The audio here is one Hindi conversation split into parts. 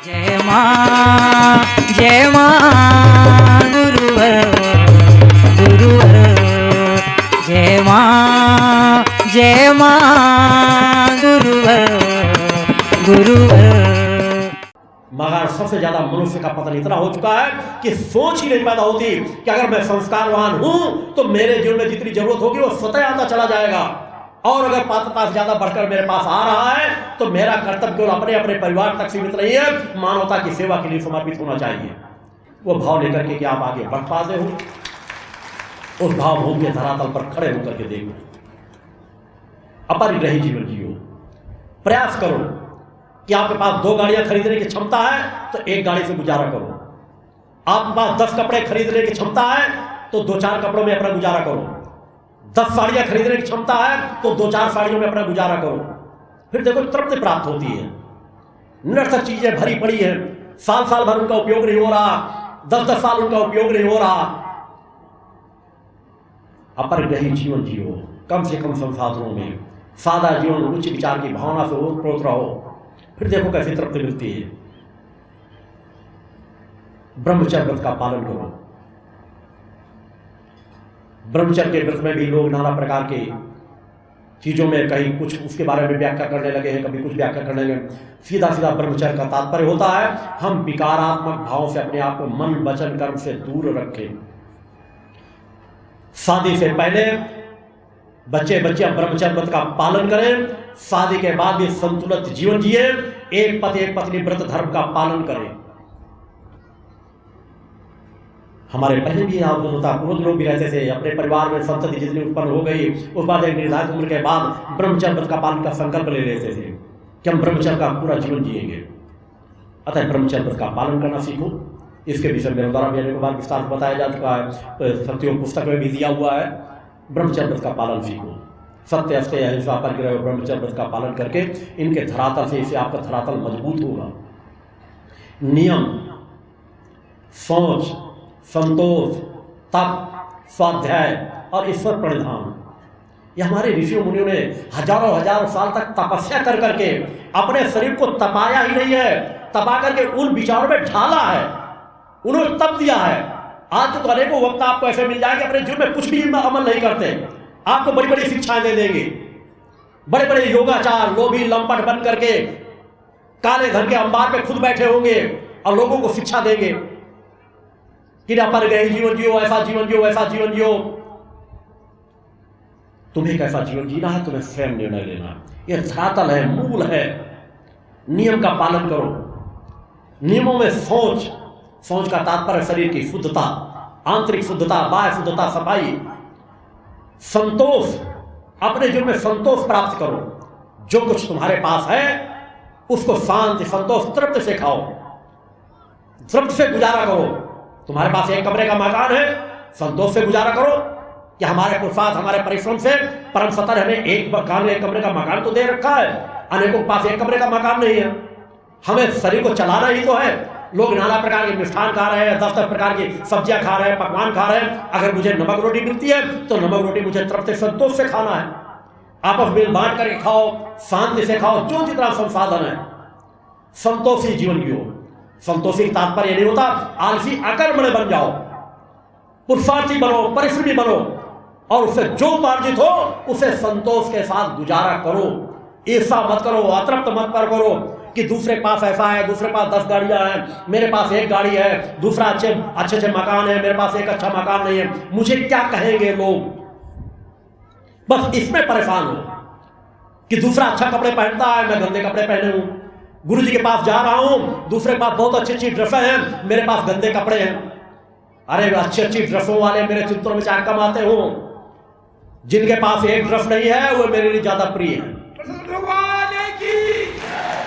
जय मां गुरुवर गुरुवर जय मां गुरुवर गुरुवर। मगर सबसे ज्यादा मनुष्य का पतन इतना हो चुका है कि सोच ही नहीं पैदा होती कि अगर मैं संस्कारवान हूं तो मेरे जीवन में जितनी जरूरत होगी वो स्वतः आता चला जाएगा, और अगर पात्रता से ज्यादा बढ़कर मेरे पास आ रहा है तो मेरा कर्तव्य केवल अपने अपने परिवार तक सीमित नहीं है, मानवता की सेवा के लिए समर्पित होना चाहिए। वो भाव लेकर के कि आप आगे बढ़ पाते हो, उस भाव भूमि के धरातल पर खड़े होकर के देखो, अपरिग्रही जीवन जियो। प्रयास करो कि आपके पास 2 गाड़ियां खरीदने की क्षमता है तो 1 गाड़ी से गुजारा करो। आपके पास 10 कपड़े खरीदने की क्षमता है तो 2-4 कपड़ों में अपना गुजारा करो। 10 साड़ियां खरीदने की क्षमता है तो 2-4 साड़ियों में अपना गुजारा करो। फिर देखो तृप्ति प्राप्त होती है। निरर्थक चीजें भरी पड़ी है, साल साल भर उनका उपयोग नहीं हो रहा, 10-10 साल उनका उपयोग नहीं हो रहा। अपरिग्रही जीवन जियो, कम से कम संसाधनों में सादा जीवन, उच्च विचार की भावना से ओतप्रोत रहो, फिर देखो कैसी तृप्ति मिलती है। ब्रह्मचर्य व्रत का पालन करो। ब्रह्मचर्य के व्रत में भी लोग नाना प्रकार के चीजों में कहीं कुछ उसके बारे में व्याख्या करने लगे हैं, कभी कुछ व्याख्या करने लगे। सीधा सीधा ब्रह्मचर्य का तात्पर्य होता है हम विकारात्मक भाव से अपने आप को मन वचन कर्म से दूर रखें। शादी से पहले बच्चे ब्रह्मचर्य व्रत का पालन करें, शादी के बाद भी संतुलित जीवन जिए, एक पति एक पत्नी व्रत धर्म का पालन करें। हमारे पहले भी आप पूर्वज लोग भी रहते थे, अपने परिवार में संतति जितनी उत्पन्न हो गई उस बाद एक निर्धारित उम्र के बाद ब्रह्मचर्य व्रत का पालन का संकल्प ले लेते थे कि हम ब्रह्मचर्य का पूरा जीवन जिएंगे। अतः ब्रह्मचर्य व्रत का पालन करना सीखो। इसके विषय में मेरे द्वारा भी अनेक बार विस्तार से बताया जा चुका है, सत्योग पुस्तक में भी दिया हुआ है। ब्रह्मचर्य व्रत का पालन सीखो। सत्य अस्तेय अहिंसा परिग्रह ब्रह्मचर्य व्रत का पालन करके इनके धरातल से इससे आपका धरातल मजबूत होगा। नियम, सोच, संतोष, तप, स्वाध्याय और ईश्वर प्रणिधान, ये हमारे ऋषियों मुनियों ने हजारों साल तक तपस्या कर करके अपने शरीर को तपाया ही नहीं है, तपा करके उन विचारों में ढाला है, उन्होंने तप दिया है। आज तो अनेकों वक्त आपको ऐसे मिल जाएंगे अपने जीवन में कुछ भी अमल नहीं करते, आपको बड़ी बड़ी शिक्षाएं दे देंगे, बड़े बड़े योगाचार, लोभी लंपट बन करके काले धन के अंबार पे खुद बैठे होंगे और लोगों को शिक्षा देंगे कि अपरिग्रही जीवन जियो, ऐसा जीवन जियो, ऐसा जीवन जियो। तुम्हें कैसा जीवन जीना है तुम्हें स्वयं निर्णय लेना, यह धरातल है, मूल है। नियम का पालन करो। नियमों में सोच का तात्पर्य शरीर की शुद्धता, आंतरिक शुद्धता, बाह्य शुद्धता, सफाई। संतोष, अपने जीवन में संतोष प्राप्त करो। जो कुछ तुम्हारे पास है उसको शांति, संतोष, तृप्ति से खाओ, तृप्ति से गुजारा करो। तुम्हारे पास 1 कमरे का मकान है, संतोष से गुजारा करो कि हमारे पुरुषार्थ, हमारे परिश्रम से परम सत्ता ने हमें 1 कमरे का मकान तो दे रखा है। अनेकों के पास 1 कमरे का मकान नहीं है। हमें शरीर को चलाना ही तो है। लोग नाना प्रकार के मिष्ठान खा रहे हैं, 10-10 प्रकार की सब्जियां खा रहे हैं, पकवान खा रहे हैं। अगर मुझे नमक रोटी मिलती है तो नमक रोटी मुझे तृप्ति संतोष से खाना है। आपस में बांट करके खाओ, शांति से खाओ, जो जितना संसाधन है। संतोषी जीवन जियो। संतोषी का तात्पर्य नहीं होता आलसी अकर्मण्य बन जाओ, पुरुषार्थी बनो, परिश्रमी बनो और उससे जो उपार्जित हो उसे संतोष के साथ गुजारा करो। ईर्षा मत करो, अतृप्त मत पर करो कि दूसरे के पास ऐसा है, दूसरे के पास 10 गाड़ियां हैं, मेरे पास 1 गाड़ी है, दूसरा अच्छे मकान है, मेरे पास एक अच्छा मकान नहीं है, मुझे क्या कहेंगे लोग। बस इसमें परेशान हो कि दूसरा अच्छा कपड़े पहनता है, मैं गंदे कपड़े पहने हूं। गुरु जी के पास जा रहा हूं, दूसरे के पास बहुत अच्छी ड्रेसें हैं, मेरे पास गंदे कपड़े हैं। अरे अच्छी ड्रेसों वाले मेरे चित्रों में चाहे कम आते हो, जिनके पास 1 ड्रेस नहीं है वो मेरे लिए ज्यादा प्रिय है।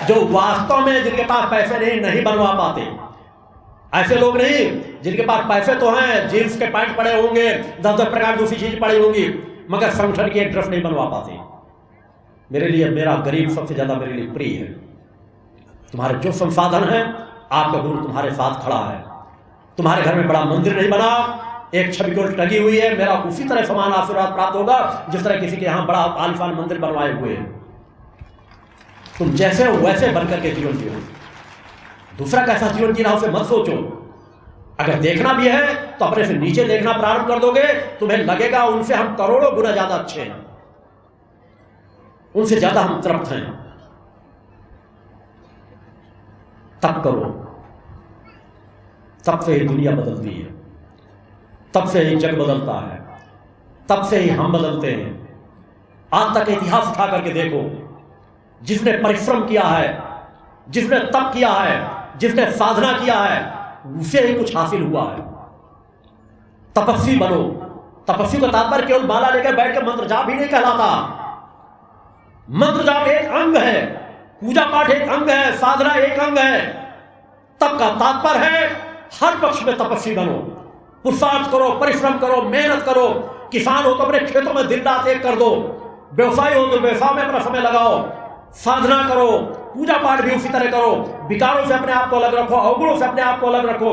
जो वास्तव में जिनके पास पैसे नहीं बनवा पाते, ऐसे लोग नहीं जिनके पास पैसे तो हैं, जींस के पैंट पड़े होंगे, 10-10 प्रकार की दूसरी चीज पड़ी होंगी, मगर संगठन की 1 ड्रेस नहीं बनवा पाते। मेरे लिए मेरा गरीब सबसे ज्यादा मेरे लिए प्रिय है। तुम्हारे जो संसाधन है, आपका गुरु तुम्हारे साथ खड़ा है। तुम्हारे घर में बड़ा मंदिर नहीं बना, एक छवि को टंगी हुई है, मेरा उसी तरह समान आशीर्वाद प्राप्त होगा जिस तरह किसी के यहाँ बड़ा आलीशान मंदिर बनवाए हुए हैं। तुम जैसे हो वैसे बनकर के जीवन जियो। दूसरा कैसा जीवन जी रहा उसे मत सोचो। अगर देखना भी है तो अपने से नीचे देखना प्रारंभ कर दोगे, तुम्हें लगेगा उनसे हम करोड़ों गुना ज्यादा अच्छे हैं, उनसे ज्यादा हम तृप्त हैं। तब करो, तब से ही दुनिया बदलती है, तब से ही जग बदलता है, तब से ही हम बदलते हैं। आज तक इतिहास उठा करके देखो, जिसने परिश्रम किया है, जिसने तप किया है, जिसने साधना किया है, उसे ही कुछ हासिल हुआ है। तपस्वी बनो। तपस्वी का तात्पर्य केवल माला लेकर बैठ के मंत्र जाप ही नहीं कहलाता। मंत्र जाप एक अंग है, पूजा पाठ एक अंग है, साधना एक अंग है। तप का तात्पर्य है हर पक्ष में तपस्वी बनो, पुरुषार्थ करो, परिश्रम करो, मेहनत करो। किसान हो तो अपने खेतों में दिन रात एक कर दो, व्यवसाय हो तो व्यवसाय में अपना समय लगाओ, साधना करो, पूजा पाठ भी उसी तरह करो। विकारों से अपने आप को अलग रखो, अवगुणों से अपने आप को अलग रखो।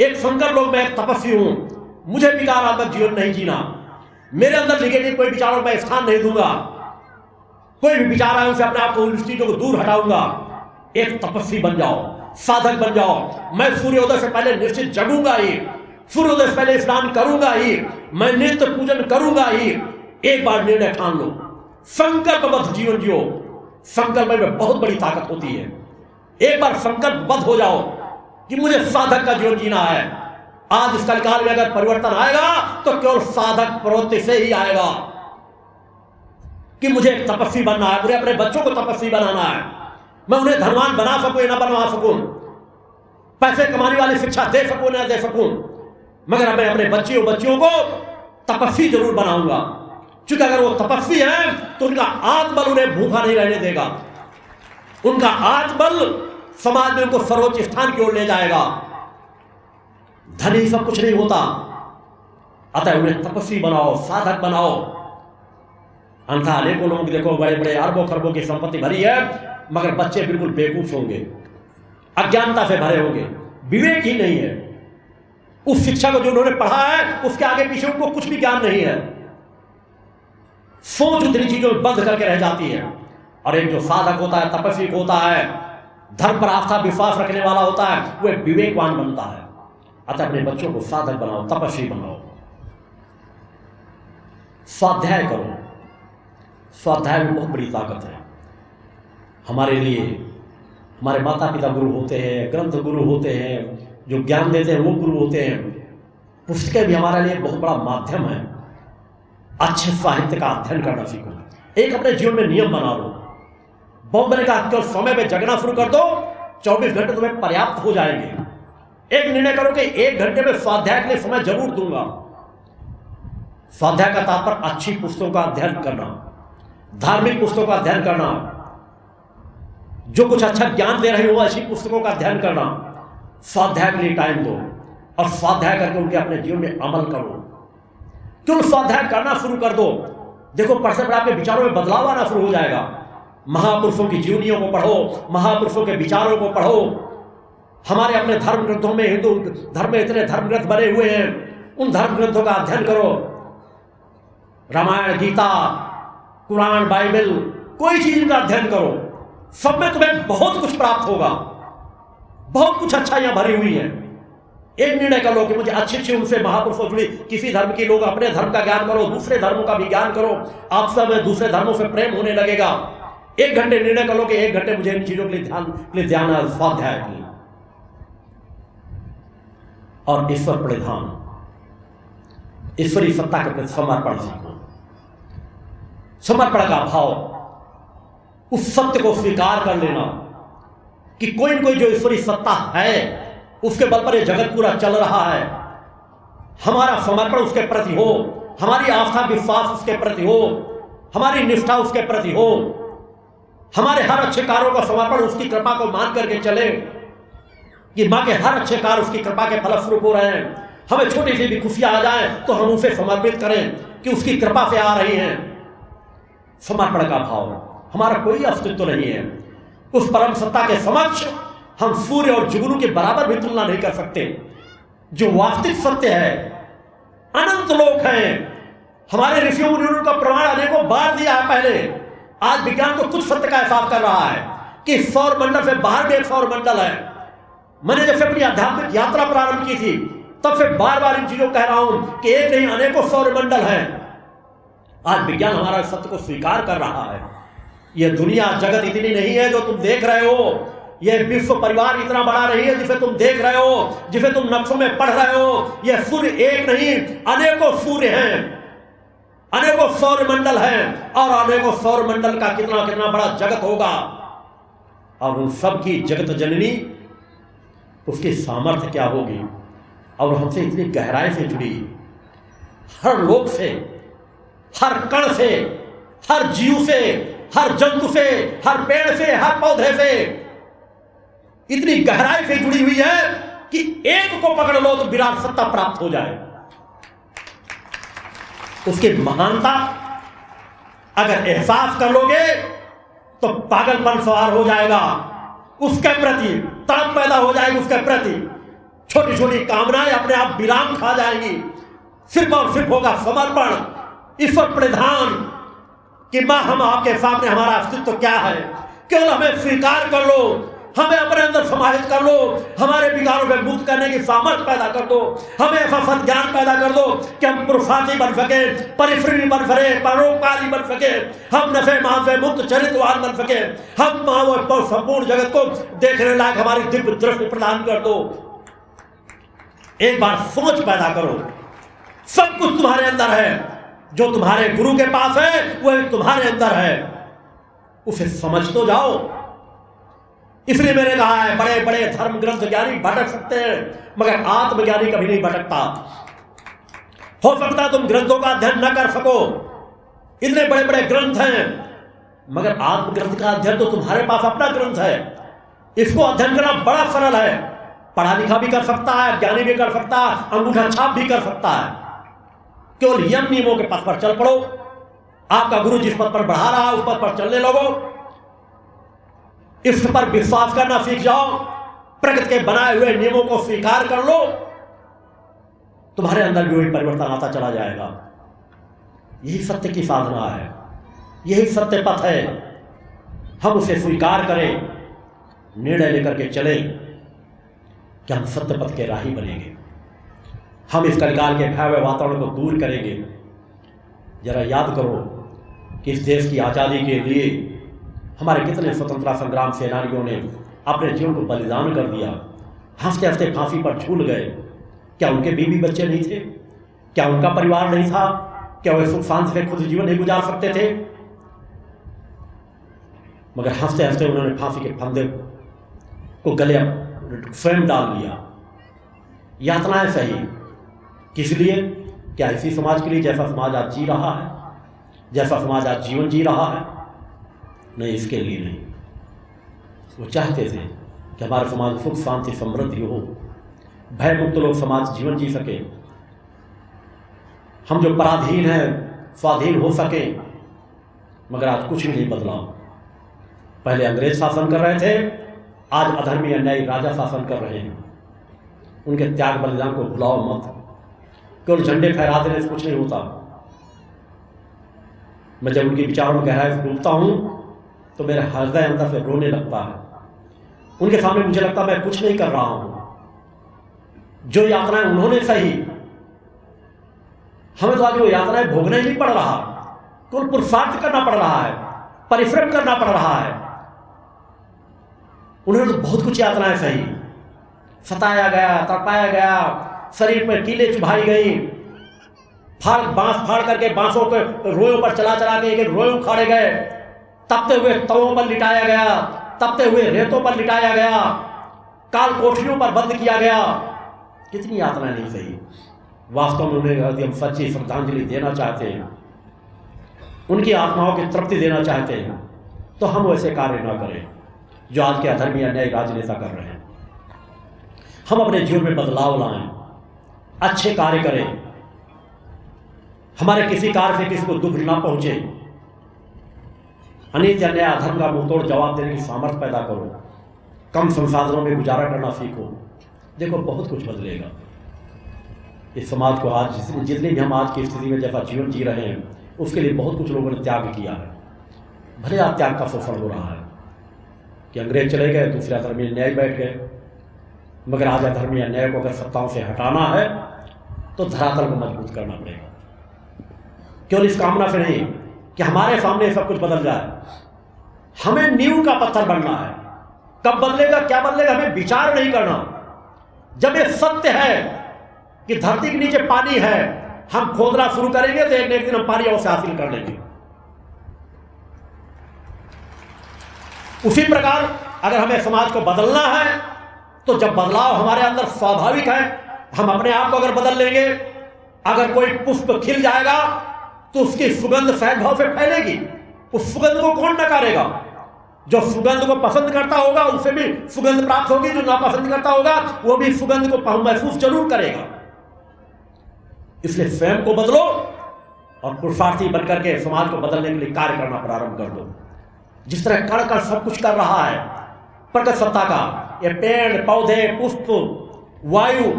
एक संकर लोग, मैं एक तपस्वी हूं, मुझे विकारात्मक जीवन नहीं जीना, मेरे अंदर निगेटिव कोई विचारों में स्थान नहीं दूंगा, कोई भी विचार आए उनसे अपने आप को, उन चीजों को दूर हटाऊंगा। एक तपस्वी बन जाओ, साधक बन जाओ। मैं सूर्योदय से पहले निश्चित जगूंगा ही, सूर्योदय से पहले स्नान करूंगा ही, मैं नित्य पूजन करूंगा ही। एक बार निर्णय ठान लो, संकल्पबद्ध जीवन जियो। संकल्प में बहुत बड़ी ताकत होती है। एक बार संकल्पबद्ध हो जाओ कि मुझे साधक का जीवन जीना है। आज इस कलिकाल में अगर परिवर्तन आएगा तो केवल साधक प्रवृत्ति से ही आएगा कि मुझे एक तपस्वी बनना है, मुझे अपने बच्चों को तपस्वी बनाना है, मैं उन्हें धनवान बना सकूं या ना बनवा सकूं, पैसे कमाने वाली शिक्षा दे सकूं ना दे सकूं, मगर मैं अपने बच्चियों को तपस्वी जरूर बनाऊंगा। क्योंकि अगर वो तपस्वी हैं तो उनका आत्मबल उन्हें भूखा नहीं रहने देगा, उनका आत्मबल समाज में उनको सर्वोच्च स्थान की ओर ले जाएगा। धनी सब कुछ नहीं होता, अतः उन्हें तपस्वी बनाओ, साधक बनाओ। अन्यथा अनेकों लोग देखो बड़े बड़े अरबों खरबों की संपत्ति भरी है, मगर बच्चे बिल्कुल बेवकूफ होंगे, अज्ञानता से भरे होंगे, विवेक ही नहीं है। उस शिक्षा को जो उन्होंने पढ़ा है उसके आगे पीछे उनको कुछ भी ज्ञान नहीं है। सोच उतनी चीजों में बंद करके रह जाती है। और एक जो साधक होता है, तपस्वी होता है, धर्म पर आस्था विश्वास रखने वाला होता है, वो एक विवेकवान बनता है। अतः अपने बच्चों को साधक बनाओ, तपस्वी बनाओ, स्वाध्याय करो। स्वाध्याय में बहुत बड़ी ताकत है। हमारे लिए हमारे माता पिता गुरु होते हैं, ग्रंथ गुरु होते हैं, जो ज्ञान देते हैं वो गुरु होते हैं। पुस्तकें भी हमारे लिए बहुत बड़ा माध्यम है। अच्छे साहित्य का अध्ययन करना सीखो। एक अपने जीवन में नियम बना लो। बॉम्ब ने कहा केवल समय में जगना शुरू कर दो, 24 घंटे तुम्हें पर्याप्त हो जाएंगे। एक निर्णय करो कि 1 घंटे में स्वाध्याय के लिए समय जरूर दूंगा। स्वाध्याय का तात्पर्य अच्छी पुस्तकों का अध्ययन करना, धार्मिक पुस्तकों का अध्ययन करना, जो कुछ अच्छा ज्ञान दे रही हो ऐसी पुस्तकों का अध्ययन करना। स्वाध्याय के लिए टाइम दो और स्वाध्याय करके उनके अपने जीवन में अमल करो। क्यों स्वाध्याय करना शुरू कर दो, देखो पढ़ते पढ़े आपके विचारों में बदलाव आना शुरू हो जाएगा। महापुरुषों की जीवनियों को पढ़ो, महापुरुषों के विचारों को पढ़ो। हमारे अपने धर्म ग्रंथों में, हिंदू धर्म में इतने धर्म ग्रंथ बने हुए हैं, उन धर्म ग्रंथों का अध्ययन करो। रामायण, गीता, कुरान, बाइबल, कोई चीज का अध्ययन करो। सब में तुम्हें बहुत कुछ प्राप्त होगा, बहुत कुछ अच्छाइयां भरी हुई है। एक निर्णय कर लो कि मुझे अच्छे उनसे महापुरुषों जुड़ी किसी धर्म के लोग, अपने धर्म का ज्ञान करो, दूसरे धर्मों का भी ज्ञान करो। आप सब में दूसरे धर्मों से प्रेम होने लगेगा। 1 घंटे निर्णय कर लो कि 1 घंटे मुझे इन चीजों के लिए ध्यान है, स्वाध्याय के लिए। और ईश्वर परिधान, ईश्वरीय सत्ता के प्रति समर्पण सीखो। समर्पण का भाव, उस सत्य को स्वीकार कर लेना कि कोई न कोई जो ईश्वरीय सत्ता है उसके बल पर ये जगत पूरा चल रहा है। हमारा समर्पण उसके प्रति हो, हमारी आस्था विश्वास उसके प्रति हो, हमारी निष्ठा उसके प्रति हो, हमारे हर अच्छे कार्यों का समर्पण उसकी कृपा को मान करके चले कि माँ के हर अच्छे कार्य उसकी कृपा के फलस्वरूप हो रहे हैं। हमें छोटी सी भी खुशियां आ जाए तो हम उसे समर्पित करें कि उसकी कृपा से आ रही हैं। समर्पण का भाव, हमारा कोई अस्तित्व नहीं है। उस परम सत्ता के समक्ष हम सूर्य और जुगनू के बराबर भी तुलना नहीं कर सकते। जो वास्तविक सत्य है, अनंत लोक हैं। हमारे ऋषियों मुनियों का प्रमाण अनेकों बार दिया है पहले। आज विज्ञान तो कुछ सत्य का एहसास कर रहा है कि सौर मंडल से बाहर भी एक सौर मंडल है। मैंने जब से अपनी आध्यात्मिक यात्रा प्रारंभ की थी तब से बार बार इन चीजों को कह रहा हूं कि एक नहीं अनेकों सौरमंडल हैं। आज विज्ञान हमारा इस सत्य को स्वीकार कर रहा है। यह दुनिया जगत इतनी नहीं है जो तुम देख रहे हो, यह विश्व परिवार इतना बड़ा नहीं है जिसे तुम देख रहे हो, जिसे तुम नक्शों में पढ़ रहे हो। यह सूर्य एक नहीं, अनेकों सूर्य हैं, अनेकों सौरमंडल हैं, और अनेकों सौरमंडल का कितना कितना बड़ा जगत होगा। और उन सब की जगत जननी उसकी सामर्थ्य क्या होगी, और हमसे इतनी गहराई से जुड़ी, हर लोक से, हर कण से, हर जीव से, हर जंतु से, हर पेड़ से, हर पौधे से इतनी गहराई से जुड़ी हुई है कि एक को पकड़ लो तो विराट सत्ता प्राप्त हो जाए। उसकी महानता अगर एहसास कर लोगे तो पागलपन सवार हो जाएगा, उसके प्रति तड़प पैदा हो जाएगी, उसके प्रति छोटी छोटी कामनाएं अपने आप विराम खा जाएंगी। सिर्फ और सिर्फ होगा समर्पण, ईश्वर प्रधान कि मां हम आपके सामने, हमारा अस्तित्व क्या है, केवल हमें स्वीकार कर लो, हमें अपने अंदर समाहित कर लो, हमारे विकारों से मुक्त करने की सामर्थ्य पैदा कर दो, हमें ऐसा सज्ञान पैदा कर दो कि हम पुरुषार्थी बन सके, परिश्रमी बन सके, परोपकारी बन सके, हम नशे मान से मुक्त चरित्रवान बन सके, हम संपूर्ण जगत को देखने लायक हमारी दिव्य दृष्टि प्रदान कर दो। एक बार सोच पैदा करो, सब कुछ तुम्हारे अंदर है, जो तुम्हारे गुरु के पास है वह तुम्हारे अंदर है, उसे समझ तो जाओ। इसलिए मैंने कहा है बड़े बड़े धर्म ग्रंथ ज्ञानी भटक सकते हैं मगर आत्मज्ञानी कभी नहीं भटकता। हो सकता तुम ग्रंथों का अध्ययन न कर सको, इतने बड़े बड़े ग्रंथ हैं, मगर आत्म ग्रंथ का अध्ययन तो तुम्हारे पास अपना ग्रंथ है, इसको अध्ययन करना बड़ा सरल है। पढ़ा लिखा भी कर सकता है, ज्ञानी भी कर सकता है, अंगूठा छाप भी कर सकता है। केवल यम नियमों के पथ पर चल पड़ो, आपका गुरु जिस पथ पर बढ़ा रहा है उस पथ पर चलने लगो, इस पर विश्वास करना सीख जाओ, प्रकृति के बनाए हुए नियमों को स्वीकार कर लो, तुम्हारे अंदर भी वही परिवर्तन आता चला जाएगा। यही सत्य की साधना है, यही सत्य पथ है। हम उसे स्वीकार करें, निर्णय लेकर के चलें कि हम सत्य पथ के राही बनेंगे, हम इस कलिकाल के भयावह वातावरण को दूर करेंगे। जरा याद करो कि इस देश की आज़ादी के लिए हमारे कितने स्वतंत्रता संग्राम सेनानियों ने अपने जीवन को बलिदान कर दिया, हंसते हंसते फांसी पर झूल गए। क्या उनके बीवी बच्चे नहीं थे? क्या उनका परिवार नहीं था? क्या वे सुख शांति से खुद जीवन नहीं गुजार सकते थे? मगर हंसते हंसते उन्होंने फांसी के फंदे को गले स्वयं डाल लिया। यातनाएं सही किस लिए? क्या इसी समाज के लिए जैसा समाज आज जी रहा है, जैसा समाज आज जीवन जी रहा है? नहीं, इसके लिए नहीं। वो चाहते थे कि हमारा समाज सुख शांति समृद्धि हो, भय मुक्त लोग समाज जीवन जी सके, हम जो पराधीन हैं स्वाधीन हो सके। मगर आज कुछ भी नहीं बदला। पहले अंग्रेज शासन कर रहे थे, आज अधर्मी अन्यायी राजा शासन कर रहे हैं। उनके त्याग बलिदान को भुलाओ मत, केवल झंडे फहरा देने से कुछ नहीं होता। मैं जब उनके विचारों में गहराई से डूबता हूं तो मेरे हृदय अंदर से रोने लगता है। उनके सामने मुझे लगता है मैं कुछ नहीं कर रहा हूं। जो यातनाएं उन्होंने सही, हमें तो आज वो यातनाएं भोगना ही नहीं पड़ रहा, केवल पुरुषार्थ करना पड़ रहा है, परिश्रम करना पड़ रहा है। उन्होंने तो बहुत कुछ यातनाएं सही, सताया गया, तड़पाया गया, शरीर पर कीले चुभाई गई, बांस फाड़ करके बांसों के रोयों पर चला चला के एक रोए उखाड़े गए, तपते हुए तवों पर लिटाया गया, तपते हुए रेतों पर लिटाया गया, काल कोठरियों पर बंद किया गया। कितनी यातना नहीं सही। वास्तव में उन्हें यदि हम सच्ची श्रद्धांजलि देना चाहते हैं, उनकी आत्माओं की तृप्ति देना चाहते हैं, तो हम वैसे कार्य न करें जो आज के अधर्मी अन्यायी राजनेता कर रहे हैं। हम अपने जीवन में बदलाव लाएं, अच्छे कार्य करें, हमारे किसी कार्य से किसी को दुख ना पहुंचे, अनित अन्याय अधर्म का मुंहतोड़ जवाब देने की सामर्थ्य पैदा करो, कम संसाधनों में गुजारा करना सीखो। देखो बहुत कुछ बदलेगा इस समाज को। आज जितने भी हम आज की स्थिति में जैसा जीवन जी रहे हैं, उसके लिए बहुत कुछ लोगों ने त्याग किया है। भले आज त्याग का सफल हो रहा है कि अंग्रेज चले गए, दूसरे अधर्मी न्याय बैठ गए, मगर आज अधर्मी अन्याय को अगर सत्ताओं से हटाना है तो धरातल को मजबूत करना पड़ेगा। केवल इस कामना से नहीं कि हमारे सामने सब कुछ बदल जाए, हमें नींव का पत्थर बनना है। कब बदलेगा, क्या बदलेगा, हमें विचार नहीं करना। जब ये सत्य है कि धरती के नीचे पानी है, हम खोदना शुरू करेंगे तो एक न एक दिन हम पानी अवश्य हासिल कर लेंगे। उसी प्रकार अगर हमें समाज को बदलना है तो जब बदलाव हमारे अंदर स्वाभाविक है, हम अपने आप को अगर बदल लेंगे, अगर कोई पुष्प खिल जाएगा तो उसकी सुगंध सहज भाव से फैलेगी। उस सुगंध को कौन नकारेगा? जो सुगंध को पसंद करता होगा उसे भी सुगंध प्राप्त होगी, जो नापसंद करता होगा वो भी सुगंध को महसूस जरूर करेगा। इसलिए स्वयं को बदलो और पुरुषार्थी बनकर के समाज को बदलने के लिए कार्य करना प्रारंभ कर दो। जिस तरह कण कण सब कुछ कर रहा है प्रगत सत्ता का, ये पेड़ पौधे पुष्प वायु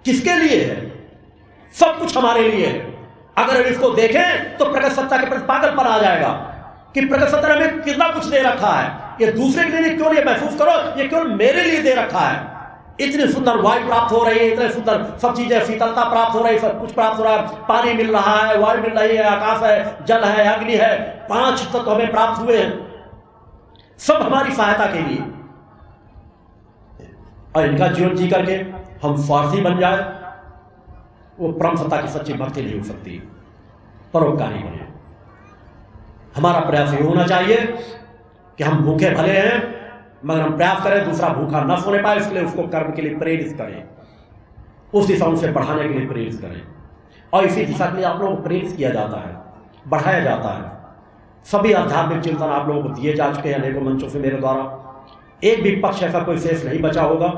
किसके लिए है? सब कुछ हमारे लिए है। अगर हम इसको देखें तो प्रगत सत्ता के प्रति पागलपन आ जाएगा कि प्रगत सत्ता ने हमें कितना कुछ दे रखा है, ये दूसरे के लिए क्यों, ये महसूस करो ये केवल मेरे लिए दे रखा है। इतनी सुंदर वायु प्राप्त हो रही है, इतने सुंदर सब चीजें, शीतलता प्राप्त हो रही है, सब कुछ प्राप्त हो रहा है, पानी मिल रहा है, वायु मिल रही है, आकाश है, जल है, अग्नि है, 5 तत्व हमें प्राप्त हुए हैं, सब हमारी सहायता के लिए। और इनका जीवन जी करके हम स्वार्थी बन जाए, वो परम सत्ता की सच्ची भक्ति नहीं हो सकती। परोपकारी बने। हमारा प्रयास ये होना चाहिए कि हम भूखे भले हैं मगर हम प्रयास करें दूसरा भूखा न सोने पाए, इसलिए उसको कर्म के लिए प्रेरित करें, उस दिशा उनसे बढ़ाने के लिए प्रेरित करें। और इसी दिशा के लिए आप लोगों को प्रेरित किया जाता है, बढ़ाया जाता है। सभी आध्यात्मिक चिंतन आप लोगों को दिए जा चुके हैं अनेकों मंचों से मेरे द्वारा। एक भी पक्ष ऐसा कोई शेष नहीं बचा होगा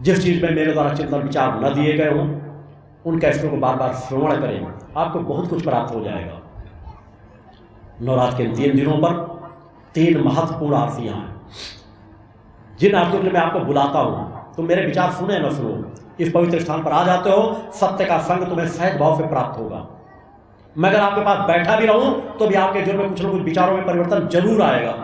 जिस चीज़ में मेरे द्वारा चिंतन विचार न दिए गए हों। उन कैसेटों को बार बार श्रवण करें, आपको बहुत कुछ प्राप्त हो जाएगा। नवरात्र के 3 दिनों पर 3 महत्वपूर्ण आरतियाँ हैं। जिन आरतियों के लिए मैं आपको बुलाता हूँ तो मेरे विचार सुने न सुनो, इस पवित्र स्थान पर आ जाते हो, सत्य का संग तुम्हें सहज भाव से प्राप्त होगा। मैं अगर आपके पास बैठा भी रहूं तो भी आपके जीवन में कुछ न कुछ विचारों में परिवर्तन जरूर आएगा।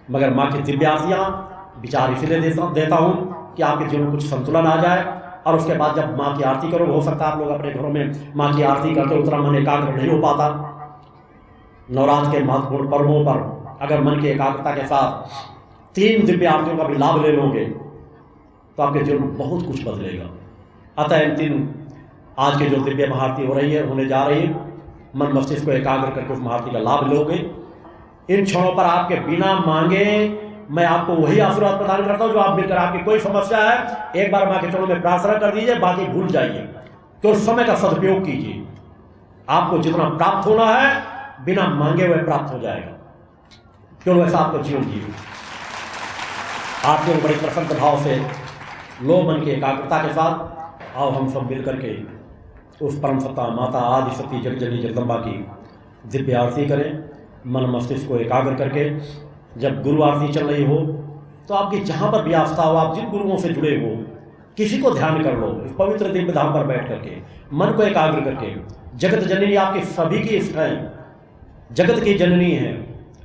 मगर माँ की दिव्य आरतियाँ विचार इसलिए देता हूँ कि आपके जीवन में कुछ संतुलन आ जाए। और उसके बाद जब माँ की आरती करो, हो सकता है आप लोग अपने घरों में माँ की आरती करते उतना मन एकाग्र नहीं हो पाता। नवरात्र के महत्वपूर्ण पर्वों पर अगर मन की एकाग्रता के साथ 3 दिव्य आरतियों का भी लाभ ले लोगे तो आपके जीवन में बहुत कुछ बदलेगा। अतः इन 3 आज के जो दिव्य महाआरती हो रही है, होने जा रही है, मन मस्तिष्क को एकाग्र करके उस महाआरती का लाभ लोगे। इन क्षणों पर आपके बिना मांगे मैं आपको वही आशीर्वाद प्रदान करता हूँ जो आप मिलकर, आपकी कोई समस्या है एक बार माँ के चरणों में प्रार्थना कर दीजिए, बाकी भूल जाइए। तो उस समय का सदुपयोग कीजिए। आपको जितना प्राप्त होना है बिना मांगे हुए प्राप्त हो जाएगा। क्यों वैसा आपको जीवन जिए। आरतियों को बड़े प्रसन्न भाव से लो, मन की एकाग्रता के साथ आओ हम सब मिल करके उस परम सत्ता माता आदि शक्ति जगजननी जगदम्बा की दिव्य आरती करें। मन मस्तिष्क को एकाग्र करके जब गुरु आरती चल रही हो तो आपकी जहाँ पर भी आस्था हो, आप जिन गुरुओं से जुड़े हो, किसी को ध्यान कर लो इस पवित्र दिव्य धाम पर बैठ करके, मन को एकाग्र करके। जगत जननी आपकी सभी की इष्ट है, जगत की जननी है,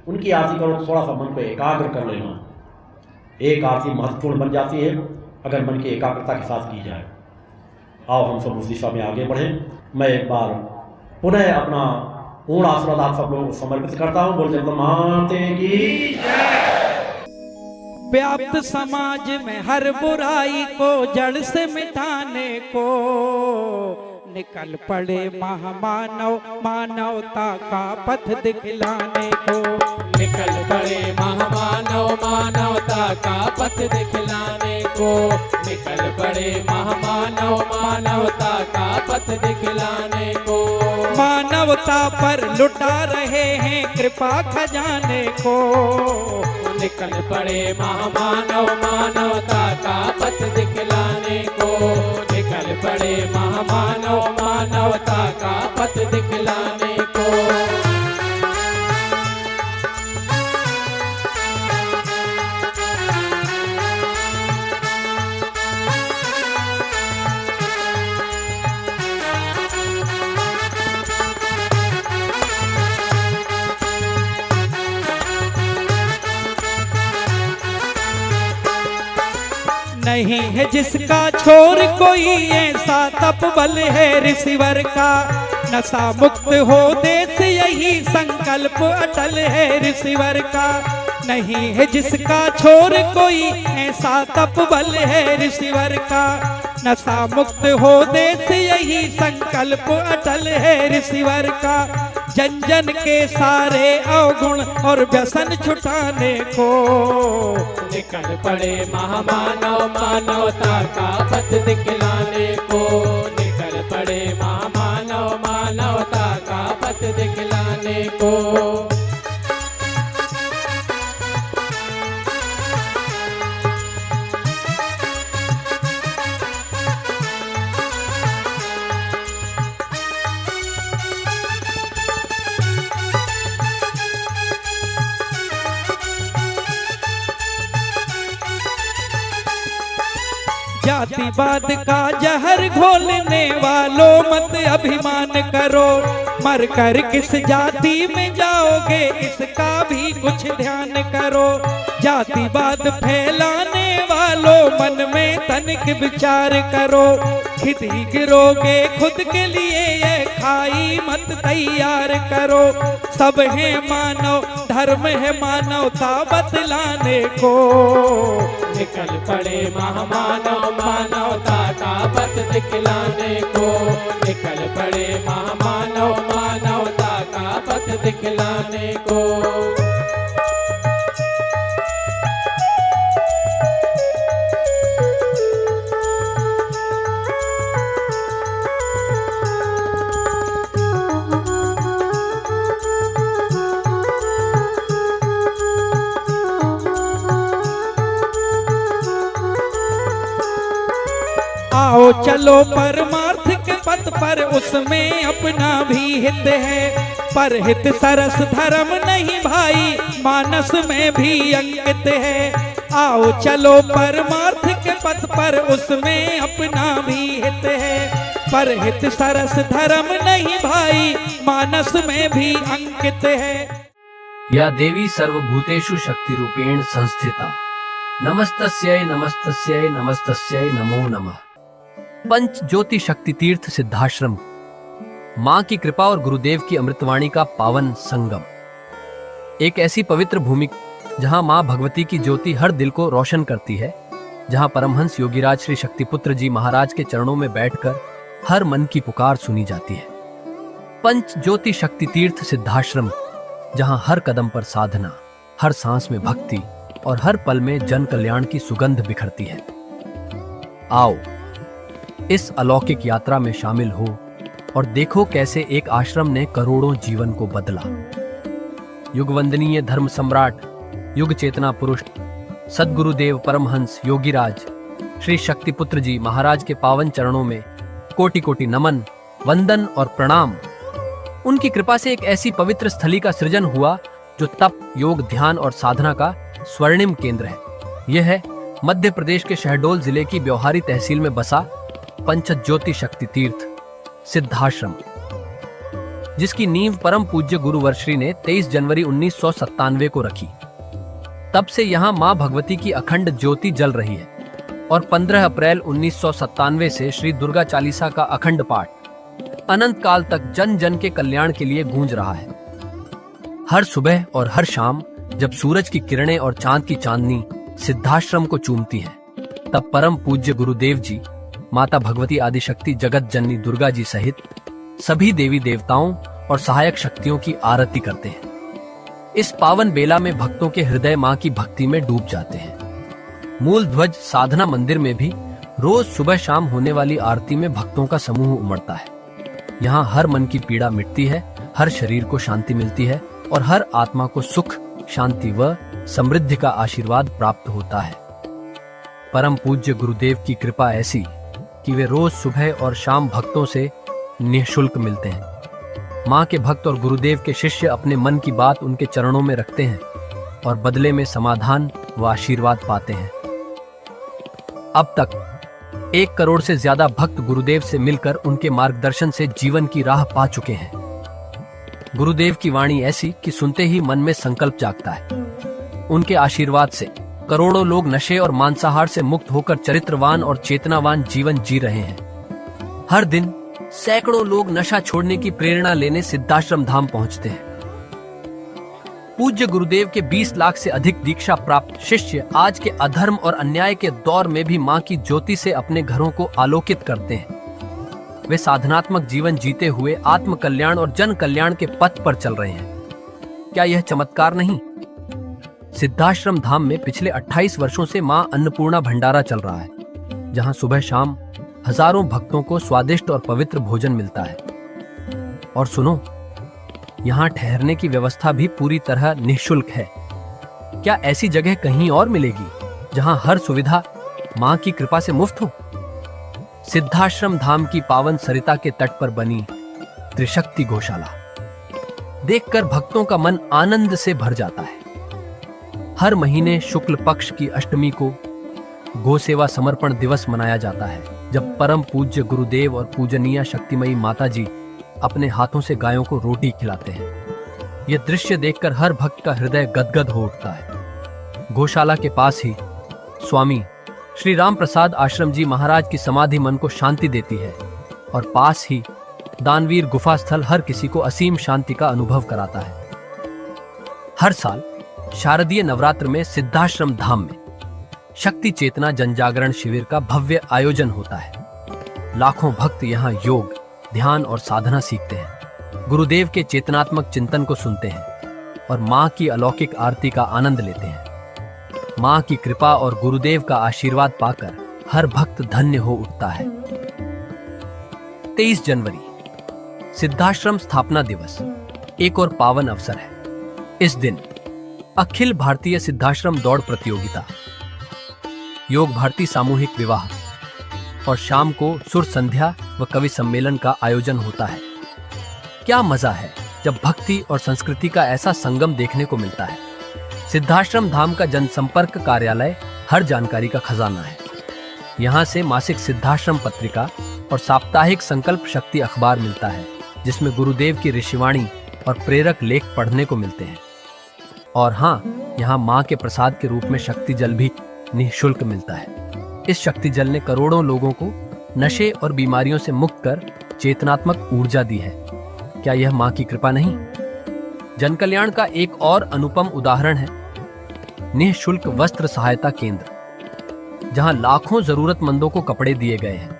उनकी आरती करो। थोड़ा सा मन को एकाग्र कर लेना। एक आरती महत्वपूर्ण बन जाती है अगर मन की एकाग्रता के साथ की जाए। आओ हम सब उस दिशा में आगे बढ़ें। मैं एक बार पुनः अपना पूर्ण आशीर्वाद आप सब लोगों को समर्पित करता हूँ। बोल जगदम्बा माते की जय। व्याप्त समाज में हर बुराई को जड़ से मिटाने को निकल पड़े महामानव, मानवता का पथ दिखलाने को। निकल पड़े महामानव, मानवता का पथ दिखलाने को। निकल पड़े महामानव, मानवता का पथ दिखलाने को। मानवता पर लुटा रहे हैं कृपा खजाने को। निकल पड़े महामानव, मानवता का पथ दिखलाने को। निकल पड़े महामानव, मानवता का पथ दिखलाने को। नहीं है जिसका छोर कोई ऐसा तपबल है रिसीवर का। नशा मुक्त हो देश यही संकल्प अटल है रिसीवर का। नहीं है जिसका छोर कोई ऐसा तपबल है रिसीवर का। नशा मुक्त हो देश यही संकल्प अटल है रिसीवर का। जन जन के सारे अवगुण और व्यसन छुटाने को निकल पड़े महामानव मानवता का पथ दिखलाने को। निकल पड़े महामानव मानवता का पथ दिखलाने को। जातिवाद का जहर घोलने वालों मत अभिमान करो। मर कर किस जाति में जाओगे इसका भी कुछ ध्यान करो। जातिवाद फैलाने वालों मन में तनिक विचार करो। खुद ही गिरोगे खुद के लिए ये खाई मत तैयार करो। सब है मानव धर्म है मानवता बतलाने को। निकल पड़े महामानव मानवता का पथ दिखलाने को। निकल पड़े महामानव मानवता का पथ दिखलाने को। आओ चलो परमार्थ के पथ पर उसमें अपना भी हित है। पर हित सरस धर्म नहीं भाई मानस में भी अंकित है। आओ चलो परमार्थ के पथ पर उसमें अपना भी हित है। पर हित सरस धर्म नहीं भाई मानस में भी अंकित है। या देवी सर्वभूतेषु शक्ति रूपेण संस्थिता नमस्तस्यै नमस्तस्यै नमस्तस्यै नमो नमः। पंच ज्योति शक्ति तीर्थ सिद्धाश्रम मां की कृपा और गुरुदेव की अमृतवाणी का पावन संगम। एक ऐसी पवित्र भूमि जहां मां भगवती की ज्योति हर दिल को रोशन करती है। जहां परमहंस योगीराज श्री शक्तिपुत्र जी महाराज के चरणों में बैठकर हर मन की पुकार सुनी जाती है। पंच ज्योति शक्ति तीर्थ सिद्धाश्रम जहां हर कदम पर साधना, हर सांस में भक्ति और हर पल में जन कल्याण की सुगंध बिखरती है। आओ इस अलौकिक यात्रा में शामिल हो और देखो कैसे एक आश्रम ने करोड़ों जीवन को बदला। युगवंदनीय धर्म सम्राट युग चेतना पुरुष सद्गुरुदेव परमहंस योगीराज श्री शक्तिपुत्र जी महाराज के पावन चरणों में कोटि कोटि नमन, वंदन और प्रणाम। उनकी कृपा से एक ऐसी पवित्र स्थली का सृजन हुआ जो तप, योग, ध्यान और साधना का स्वर्णिम केंद्र है। यह है मध्य प्रदेश के शहडोल जिले की ब्योहारी तहसील में बसा पंचज्योति शक्ति तीर्थ सिद्धाश्रम, जिसकी नींव परम पूज्य गुरु वर्श्री ने 23 जनवरी 1997 को रखी। तब से यहाँ मां भगवती की अखंड ज्योति जल रही है और 15 अप्रैल 1997 से श्री दुर्गा चालीसा का अखंड पाठ अनंत काल तक जन जन के कल्याण के लिए गूंज रहा है। हर सुबह और हर शाम जब सूरज की किरणें और चांद की चांदनी सिद्धाश्रम को चूमती हैं, तब परम पूज्य गुरुदेव जी माता भगवती आदिशक्ति जगत जननी दुर्गा जी सहित सभी देवी देवताओं और सहायक शक्तियों की आरती करते हैं। इस पावन बेला में भक्तों के हृदय मां की भक्ति में डूब जाते हैं। मूल ध्वज साधना मंदिर में भी रोज सुबह शाम होने वाली आरती में भक्तों का समूह उमड़ता है। यहाँ हर मन की पीड़ा मिटती है, हर शरीर को शांति मिलती है और हर आत्मा को सुख, शांति व समृद्धि का आशीर्वाद प्राप्त होता है। परम पूज्य गुरुदेव की कृपा ऐसी कि वे रोज सुबह और शाम भक्तों से निःशुल्क मिलते हैं। मां के भक्त और गुरुदेव के शिष्य अपने मन की बात उनके चरणों में रखते हैं और बदले में समाधान व आशीर्वाद पाते हैं। अब तक 1 करोड़ से ज्यादा भक्त गुरुदेव से मिलकर उनके मार्गदर्शन से जीवन की राह पा चुके हैं। गुरुदेव की वाणी ऐसी कि सुनते ही मन में संकल्प जागता है। उनके आशीर्वाद से करोड़ों लोग नशे और मांसाहार से मुक्त होकर चरित्रवान और चेतनावान जीवन जी रहे हैं। हर दिन सैकड़ों लोग नशा छोड़ने की प्रेरणा लेने सिद्धाश्रम धाम पहुंचते हैं। पूज्य गुरुदेव के 20 लाख से अधिक दीक्षा प्राप्त शिष्य आज के अधर्म और अन्याय के दौर में भी मां की ज्योति से अपने घरों को आलोकित करते हैं। वे साधनात्मक जीवन जीते हुए आत्म कल्याण और जन कल्याण के पथ पर चल रहे हैं। क्या यह चमत्कार नहीं? सिद्धाश्रम धाम में पिछले 28 वर्षों से मां अन्नपूर्णा भंडारा चल रहा है, जहां सुबह शाम हजारों भक्तों को स्वादिष्ट और पवित्र भोजन मिलता है। और सुनो, यहाँ ठहरने की व्यवस्था भी पूरी तरह निःशुल्क है। क्या ऐसी जगह कहीं और मिलेगी जहां हर सुविधा मां की कृपा से मुफ्त हो? सिद्धाश्रम धाम की पावन सरिता के तट पर बनी त्रिशक्ति गौशाला देखकर भक्तों का मन आनंद से भर जाता है। हर महीने शुक्ल पक्ष की अष्टमी को गौ सेवा समर्पण दिवस मनाया जाता है, जब परम पूज्य गुरुदेव और पूजनीय शक्तिमयी माता जी अपने हाथों से गायों को रोटी खिलाते हैं। यह दृश्य देखकर हर भक्त का हृदय गदगद हो उठता है। गौशाला के पास ही स्वामी श्री राम प्रसाद आश्रम जी महाराज की समाधि मन को शांति देती है, और पास ही दानवीर गुफा स्थल हर किसी को असीम शांति का अनुभव कराता है। हर साल शारदीय नवरात्र में सिद्धाश्रम धाम में शक्ति चेतना जनजागरण शिविर का भव्य आयोजन होता है। लाखों भक्त यहाँ योग, ध्यान और साधना सीखते हैं, गुरुदेव के चेतनात्मक चिंतन को सुनते हैं और मां की अलौकिक आरती का आनंद लेते हैं। मां की कृपा और गुरुदेव का आशीर्वाद पाकर हर भक्त धन्य हो उठता है। 23 जनवरी सिद्धाश्रम स्थापना दिवस एक और पावन अवसर है। इस दिन अखिल भारतीय सिद्धाश्रम दौड़ प्रतियोगिता, योग भारती सामूहिक विवाह और शाम को सुर संध्या व कवि सम्मेलन का आयोजन होता है। क्या मजा है जब भक्ति और संस्कृति का ऐसा संगम देखने को मिलता है। सिद्धाश्रम धाम का जनसंपर्क कार्यालय हर जानकारी का खजाना है। यहाँ से मासिक सिद्धाश्रम पत्रिका और साप्ताहिक संकल्प शक्ति अखबार मिलता है, जिसमें गुरुदेव की ऋषिवाणी और प्रेरक लेख पढ़ने को मिलते हैं। और हाँ, यहाँ माँ के प्रसाद के रूप में शक्ति जल भी निःशुल्क मिलता है। इस शक्ति जल ने करोड़ों लोगों को नशे और बीमारियों से मुक्त कर चेतनात्मक ऊर्जा दी है। क्या यह माँ की कृपा नहीं? जन कल्याण का एक और अनुपम उदाहरण है निःशुल्क वस्त्र सहायता केंद्र, जहां लाखों जरूरतमंदों को कपड़े दिए गए हैं।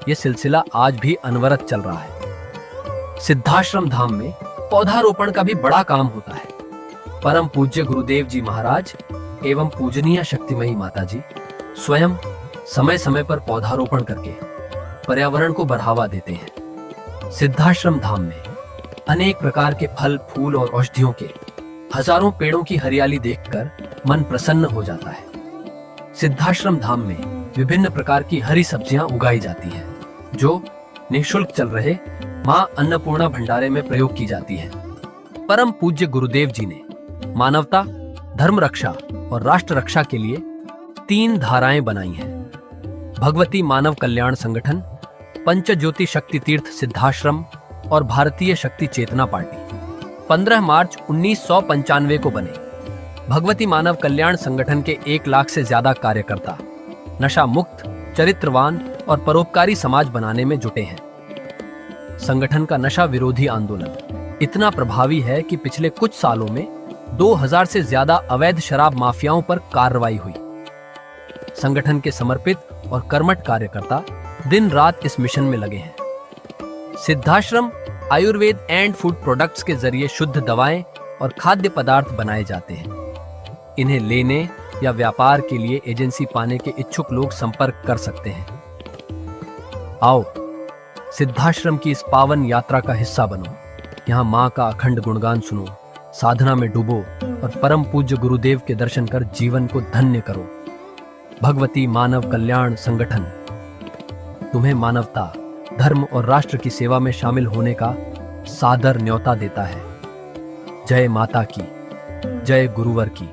यह सिलसिला आज भी अनवरत चल रहा है। सिद्धाश्रम धाम में पौधारोपण का भी बड़ा काम होता है। परम पूज्य गुरुदेव जी महाराज एवं पूजनीय शक्तिमयी माता जी स्वयं समय समय पर पौधारोपण करके पर्यावरण को बढ़ावा देते हैं। सिद्धाश्रम धाम में अनेक प्रकार के फल, फूल और औषधियों के हजारों पेड़ों की हरियाली देखकर मन प्रसन्न हो जाता है। सिद्धाश्रम धाम में विभिन्न प्रकार की हरी सब्जियां उगाई जाती हैं, जो निःशुल्क चल रहे मां अन्नपूर्णा भंडारे में प्रयोग की जाती है। परम पूज्य गुरुदेव जी ने मानवता, धर्म रक्षा और राष्ट्र रक्षा के लिए 3 धाराएं बनाई हैं। भगवती मानव कल्याण संगठन, पंचज्योति शक्ति तीर्थ सिद्धाश्रम और भारतीय शक्ति चेतना पार्टी 15 मार्च 1995 को बने। भगवती मानव कल्याण संगठन के 1 लाख से ज्यादा कार्यकर्ता नशा मुक्त, चरित्रवान और परोपकारी समाज बनाने में जुटे हैं। संगठन का नशा विरोधी आंदोलन इतना प्रभावी है कि पिछले कुछ सालों में 2000 से ज्यादा अवैध शराब माफियाओं पर कार्रवाई हुई। संगठन के समर्पित और कर्मठ कार्यकर्ता दिन रात इस मिशन में लगे हैं। Siddhashram Ayurveda and food products के जरिए शुद्ध दवाएं और खाद्य पदार्थ बनाए जाते हैं। इन्हें लेने या व्यापार के लिए एजेंसी पाने के इच्छुक लोग संपर्क कर सकते हैं। आओ सिद्धाश्रम की इस पावन यात्रा का हिस्सा बनो। यहाँ माँ का अखंड गुणगान सुनो, साधना में डूबो और परम पूज्य गुरुदेव के दर्शन कर जीवन को धन्य करो। भगवती मानव कल्याण संगठन तुम्हें मानवता, धर्म और राष्ट्र की सेवा में शामिल होने का सादर न्योता देता है। जय माता की, जय गुरुवर की।